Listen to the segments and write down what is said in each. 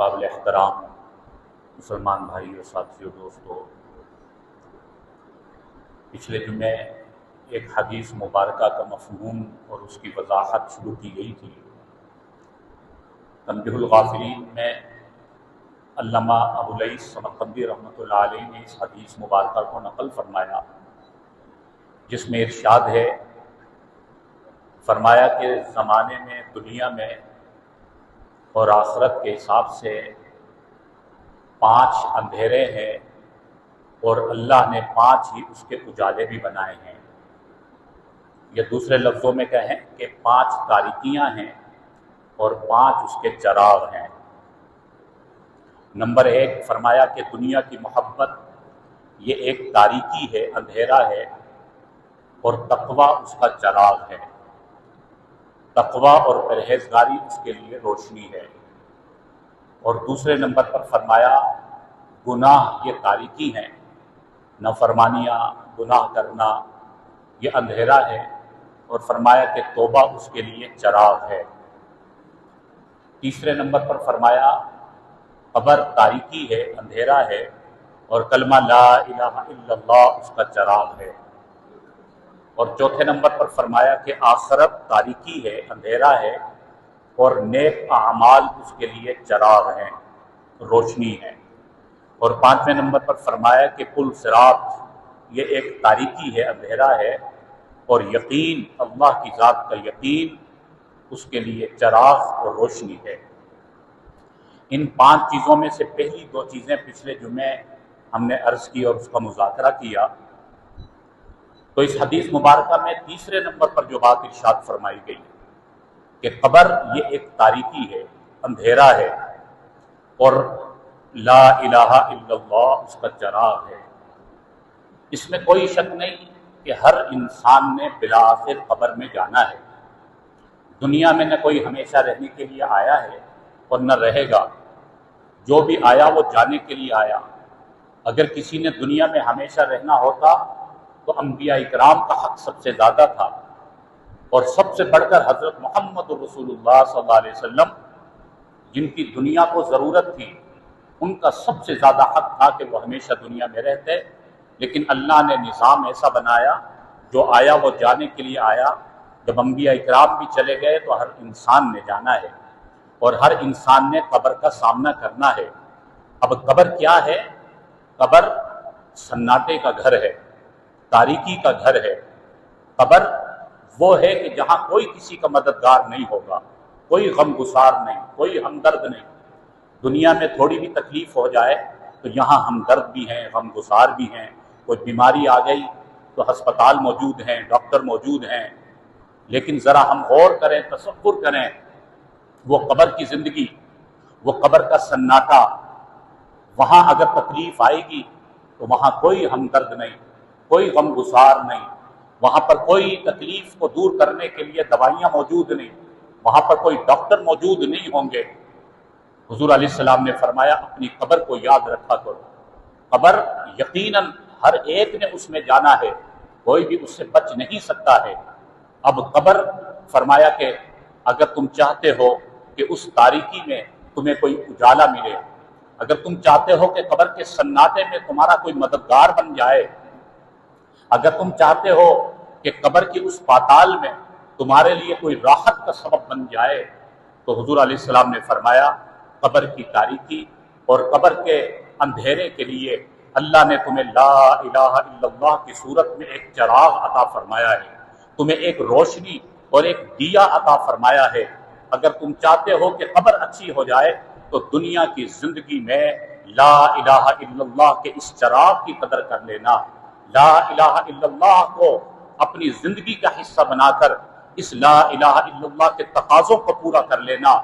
قابل احترام مسلمان بھائی اور ساتھیوں دوستوں، پچھلے جمعے ایک حدیث مبارکہ کا مفہوم اور اس کی وضاحت شروع کی گئی تھی۔ تنبیہ الغافلین میں علامہ ابوالعیس سمرقندی رحمۃ اللہ علیہ نے اس حدیث مبارکہ کو نقل فرمایا، جس میں ارشاد ہے، فرمایا کہ زمانے میں، دنیا میں اور آخرت کے حساب سے 5 اندھیرے ہیں اور اللہ نے 5 ہی اس کے اجالے بھی بنائے ہیں، یا دوسرے لفظوں میں کہیں کہ 5 تاریکیاں ہیں اور 5 اس کے چراغ ہیں۔ نمبر 1 فرمایا کہ دنیا کی محبت یہ ایک تاریکی ہے، اندھیرا ہے، اور تقویٰ اس کا چراغ ہے۔ تقویٰ اور پرہیزگاری اس کے لیے روشنی ہے۔ اور دوسرے نمبر پر فرمایا گناہ یہ تاریکی ہیں، نافرمانیاں، گناہ کرنا یہ اندھیرا ہے، اور فرمایا کہ توبہ اس کے لیے چراغ ہے۔ تیسرے نمبر پر فرمایا قبر تاریکی ہے، اندھیرا ہے، اور کلمہ لا الہ الا اللہ اس کا چراغ ہے۔ اور چوتھے نمبر پر فرمایا کہ آخرت تاریکی ہے، اندھیرا ہے، اور نیک اعمال اس کے لیے چراغ ہیں، روشنی ہے۔ اور 5ویں نمبر پر فرمایا کہ پل صراط یہ ایک تاریکی ہے، اندھیرا ہے، اور یقین، اللہ کی ذات کا یقین اس کے لیے چراغ اور روشنی ہے۔ ان 5 چیزوں میں سے پہلی 2 چیزیں پچھلے جمعے ہم نے عرض کی اور اس کا مذاکرہ کیا۔ تو اس حدیث مبارکہ میں تیسرے نمبر پر جو بات ارشاد فرمائی گئی کہ قبر یہ ایک تاریکی ہے، اندھیرا ہے، اور لا الہ الا اللہ اس کا چراغ ہے۔ اس میں کوئی شک نہیں کہ ہر انسان نے بالآخر قبر میں جانا ہے۔ دنیا میں نہ کوئی ہمیشہ رہنے کے لیے آیا ہے اور نہ رہے گا۔ جو بھی آیا وہ جانے کے لیے آیا۔ اگر کسی نے دنیا میں ہمیشہ رہنا ہوتا تو انبیاء اکرام کا حق سب سے زیادہ تھا، اور سب سے بڑھ کر حضرت محمد رسول اللہ صلی اللہ علیہ وسلم جن کی دنیا کو ضرورت تھی، ان کا سب سے زیادہ حق تھا کہ وہ ہمیشہ دنیا میں رہتے، لیکن اللہ نے نظام ایسا بنایا، جو آیا وہ جانے کے لیے آیا۔ جب انبیاء اکرام بھی چلے گئے تو ہر انسان نے جانا ہے، اور ہر انسان نے قبر کا سامنا کرنا ہے۔ اب قبر کیا ہے؟ قبر سناٹے کا گھر ہے، تاریکی کا گھر ہے۔ قبر وہ ہے کہ جہاں کوئی کسی کا مددگار نہیں ہوگا، کوئی غم گسار نہیں، کوئی ہمدرد نہیں۔ دنیا میں تھوڑی بھی تکلیف ہو جائے تو یہاں ہمدرد بھی ہیں، غم گسار بھی ہیں۔ کوئی بیماری آ گئی تو ہسپتال موجود ہیں، ڈاکٹر موجود ہیں، لیکن ذرا ہم غور کریں، تصور کریں، وہ قبر کی زندگی، وہ قبر کا سناٹا، وہاں اگر تکلیف آئے گی تو وہاں کوئی ہمدرد نہیں، کوئی غم گسار نہیں، وہاں پر کوئی تکلیف کو دور کرنے کے لیے دوائیاں موجود نہیں، وہاں پر کوئی ڈاکٹر موجود نہیں ہوں گے۔ حضور علیہ السلام نے فرمایا اپنی قبر کو یاد رکھا کرو۔ قبر یقیناً ہر ایک نے اس میں جانا ہے، کوئی بھی اس سے بچ نہیں سکتا ہے۔ اب قبر فرمایا کہ اگر تم چاہتے ہو کہ اس تاریکی میں تمہیں کوئی اجالا ملے، اگر تم چاہتے ہو کہ قبر کے سناٹے میں تمہارا کوئی مددگار بن جائے، اگر تم چاہتے ہو کہ قبر کی اس پاتال میں تمہارے لیے کوئی راحت کا سبب بن جائے، تو حضور علیہ السلام نے فرمایا قبر کی تاریکی اور قبر کے اندھیرے کے لیے اللہ نے تمہیں لا الہ الا اللہ کی صورت میں ایک چراغ عطا فرمایا ہے، تمہیں ایک روشنی اور ایک دیا عطا فرمایا ہے۔ اگر تم چاہتے ہو کہ قبر اچھی ہو جائے تو دنیا کی زندگی میں لا الہ الا اللہ کے اس چراغ کی قدر کر لینا، لا الہ الا اللہ کو اپنی زندگی کا حصہ بنا کر اس لا الہ الا اللہ کے تقاضوں کو پورا کر لینا۔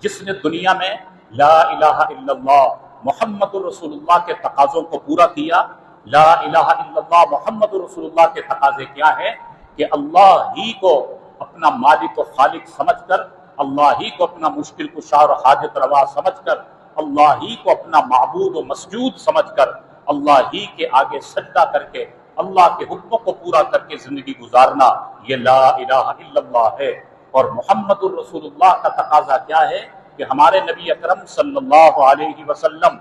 جس نے دنیا میں لا الہ الا اللہ محمد رسول اللہ کے تقاضوں کو پورا کیا، لا الہ الا اللہ محمد رسول اللہ کے تقاضے کیا ہیں کہ اللہ ہی کو اپنا مالک و خالق سمجھ کر، اللہ ہی کو اپنا مشکل کشا اور حاجت روا سمجھ کر، اللہ ہی کو اپنا معبود و مسجود سمجھ کر، اللہ ہی کے آگے سجدہ کر کے اللہ کے حکموں کو پورا کر کے زندگی گزارنا، یہ لا الہ الا اللہ ہے۔ اور محمد الرسول اللہ کا تقاضا کیا ہے کہ کہ ہمارے نبی اکرم صلی اللہ علیہ وسلم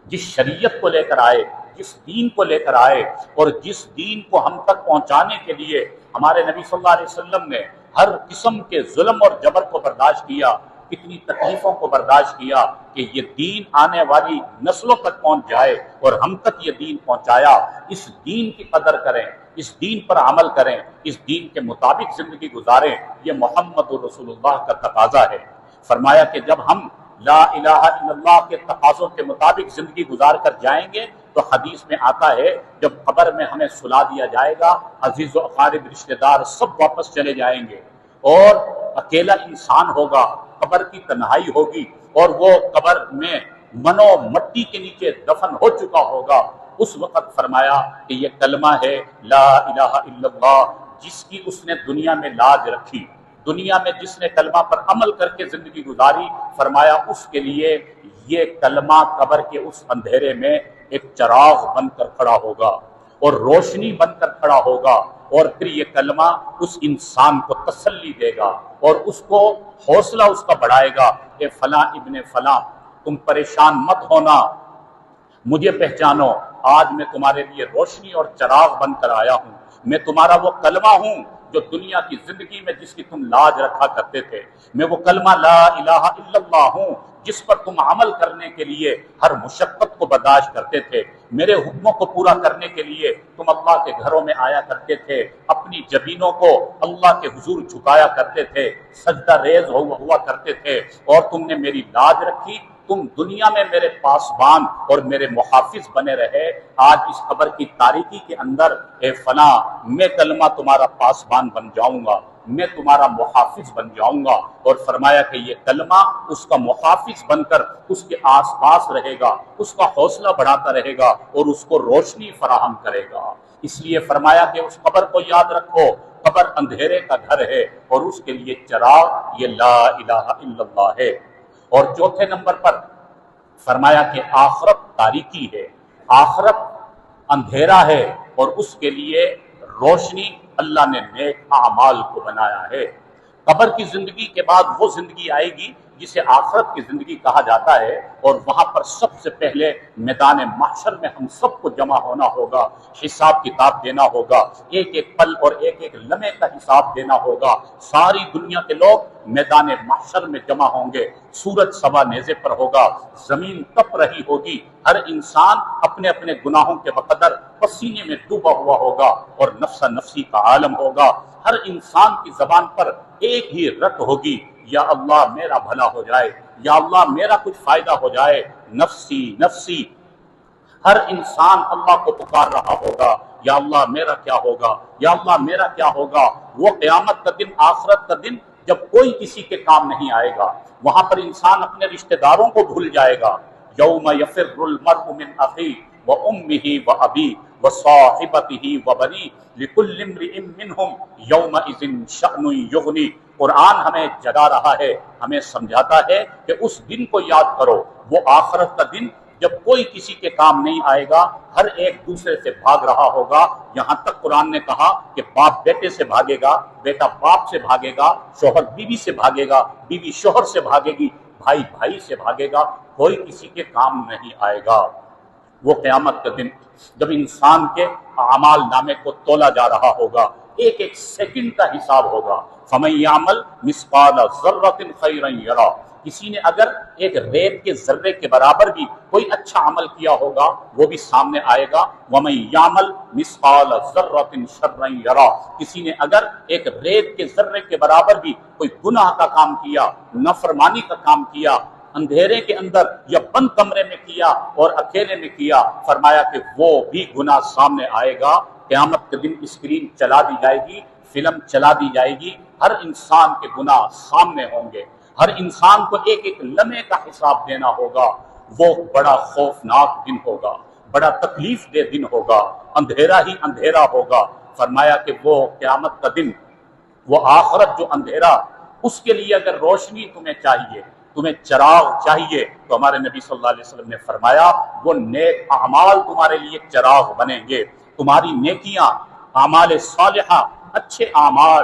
جس شریعت کو لے کر آئے، جس دین کو لے کر آئے، اور جس دین کو ہم تک پہنچانے کے لیے ہمارے نبی صلی اللہ علیہ وسلم نے ہر قسم کے ظلم اور جبر کو برداشت کیا، کتنی تکلیفوں کو برداشت کیا کہ یہ دین آنے والی نسلوں تک پہنچ جائے، اور ہم تک یہ دین پہنچایا۔ اس دین کی قدر کریں، اس دین پر عمل کریں، اس دین کے مطابق زندگی گزاریں، یہ محمد رسول اللہ کا تقاضا ہے۔ فرمایا کہ جب ہم لا الہ الا اللہ کے تقاضوں کے مطابق زندگی گزار کر جائیں گے تو حدیث میں آتا ہے جب قبر میں ہمیں سلا دیا جائے گا، عزیز و اقارب رشتہ دار سب واپس چلے جائیں گے، اور اکیلا انسان ہوگا، قبر کی تنہائی ہوگی، اور وہ قبر میں منو مٹی کے نیچے دفن ہو چکا ہوگا۔ اس وقت فرمایا کہ یہ کلمہ ہے لا الہ الا اللہ، جس کی اس نے دنیا میں لاج رکھی، دنیا میں جس نے کلمہ پر عمل کر کے زندگی گزاری، فرمایا اس کے لیے یہ کلمہ قبر کے اس اندھیرے میں ایک چراغ بن کر کھڑا ہوگا اور روشنی بن کر کھڑا ہوگا، اور پھر یہ کلمہ اس انسان کو تسلی دے گا اور اس کو حوصلہ اس کا بڑھائے گا کہ فلاں ابن فلاں تم پریشان مت ہونا، مجھے پہچانو، آج میں تمہارے لیے روشنی اور چراغ بن کر آیا ہوں، میں تمہارا وہ کلمہ ہوں جو دنیا کی زندگی میں جس کی تم لاج رکھا کرتے تھے، میں وہ کلمہ لا الہ الا اللہ ہوں جس پر تم عمل کرنے کے لیے ہر مشقت کو برداشت کرتے تھے، میرے حکموں کو پورا کرنے کے لیے تم اللہ کے گھروں میں آیا کرتے تھے، اپنی جبینوں کو اللہ کے حضور جھکایا کرتے تھے، سجدہ ریز ہوا کرتے تھے، اور تم نے میری لاج رکھی، تم دنیا میں میرے پاسبان اور میرے محافظ بنے رہے۔ آج اس قبر کی تاریکی کے اندر اے فلاں میں کلمہ تمہارا پاسبان بن جاؤں گا، میں تمہارا محافظ بن جاؤں گا، اور فرمایا کہ یہ کلمہ اس کا محافظ بن کر اس کے آس پاس رہے گا، اس کا حوصلہ بڑھاتا رہے گا اور اس کو روشنی فراہم کرے گا۔ اس لیے فرمایا کہ اس قبر کو یاد رکھو، قبر اندھیرے کا گھر ہے اور اس کے لیے چراغ یہ لا الہ الا اللہ ہے۔ اور چوتھے نمبر پر فرمایا کہ آخرت تاریکی ہے، آخرت اندھیرا ہے، اور اس کے لیے روشنی اللہ نے نیک اعمال کو بنایا ہے۔ قبر کی زندگی کے بعد وہ زندگی آئے گی جسے آخرت کی زندگی کہا جاتا ہے، اور وہاں پر سب سے پہلے میدان محشر میں ہم سب کو جمع ہونا ہوگا، حساب کتاب دینا ہوگا، ایک ایک پل اور ایک ایک لمحے کا حساب دینا ہوگا۔ ساری دنیا کے لوگ میدان محشر میں جمع ہوں گے، سورج سوا نیزے پر ہوگا، زمین تپ رہی ہوگی، ہر انسان اپنے اپنے گناہوں کے بقدر پسینے میں ڈوبا ہوا ہوگا، اور نفسا نفسی کا عالم ہوگا۔ ہر انسان کی زبان پر ایک ہی رٹ ہوگی، یا اللہ میرا بھلا ہو جائے، یا اللہ میرا کچھ فائدہ ہو جائے، نفسی نفسی۔ ہر انسان اللہ کو پکار رہا ہوگا، یا اللہ میرا کیا ہوگا، یا اللہ میرا کیا ہوگا۔ وہ قیامت کا دن، آخرت کا دن جب کوئی کسی کے کام نہیں آئے گا، وہاں پر انسان اپنے رشتہ داروں کو بھول جائے گا۔ یوم یفر المرء من اخیہ وامہ وابیہ وصاحبتہ وبنیہ لکل امرئ منہم یومئذ شأن یغنیہ۔ قرآن ہمیں جگا رہا ہے، ہمیں سمجھاتا ہے کہ اس دن کو یاد کرو، وہ آخرت کا دن جب کوئی کسی کے کام نہیں آئے گا، ہر ایک دوسرے سے بھاگ رہا ہوگا۔ یہاں تک قرآن نے کہا کہ باپ بیٹے سے بھاگے گا، بیٹا باپ سے بھاگے گا، شوہر بیوی سے بھاگے گا، بیوی شوہر سے بھاگے گی، بھائی بھائی سے بھاگے گا، کوئی کسی کے کام نہیں آئے گا۔ وہ قیامت کا دن جب انسان کے اعمال نامے کو تولا جا رہا ہوگا، ایک ایک سیکنڈ کا حساب ہوگا۔ فَمَن يَعْمَلْ مِثْقَالَ ذَرَّةٍ خَيْرًا يَرَهُ، کسی نے اگر ایک ریت کے ذرے کے برابر بھی کوئی اچھا عمل کیا ہوگا وہ بھی سامنے آئے گا۔ وَمَن يَعْمَلْ مِثْقَالَ ذَرَّةٍ شَرًّا يَرَهُ، کسی نے اگر ایک ریت کے ذرے کے برابر بھی کوئی گناہ کا کام کیا، نافرمانی کا کام کیا، اندھیرے کے اندر یا بند کمرے میں کیا اور اکیلے میں کیا، فرمایا کہ وہ بھی گناہ سامنے آئے گا۔ قیامت کے دن اسکرین چلا دی جائے گی، فلم چلا دی جائے گی، ہر انسان کے گناہ سامنے ہوں گے، ہر انسان کو ایک ایک لمحے کا حساب دینا ہوگا۔ وہ بڑا خوفناک دن ہوگا، بڑا تکلیف دہ دن ہوگا، اندھیرا ہی اندھیرا ہوگا۔ فرمایا کہ وہ قیامت کا دن، وہ آخرت جو اندھیرا، اس کے لیے اگر روشنی تمہیں چاہیے، تمہیں چراغ چاہیے، تو ہمارے نبی صلی اللہ علیہ وسلم نے فرمایا وہ نیک اعمال تمہارے لیے چراغ بنیں گے۔ تمہاری نیکیاں، اعمال صالحہ، اچھے اعمال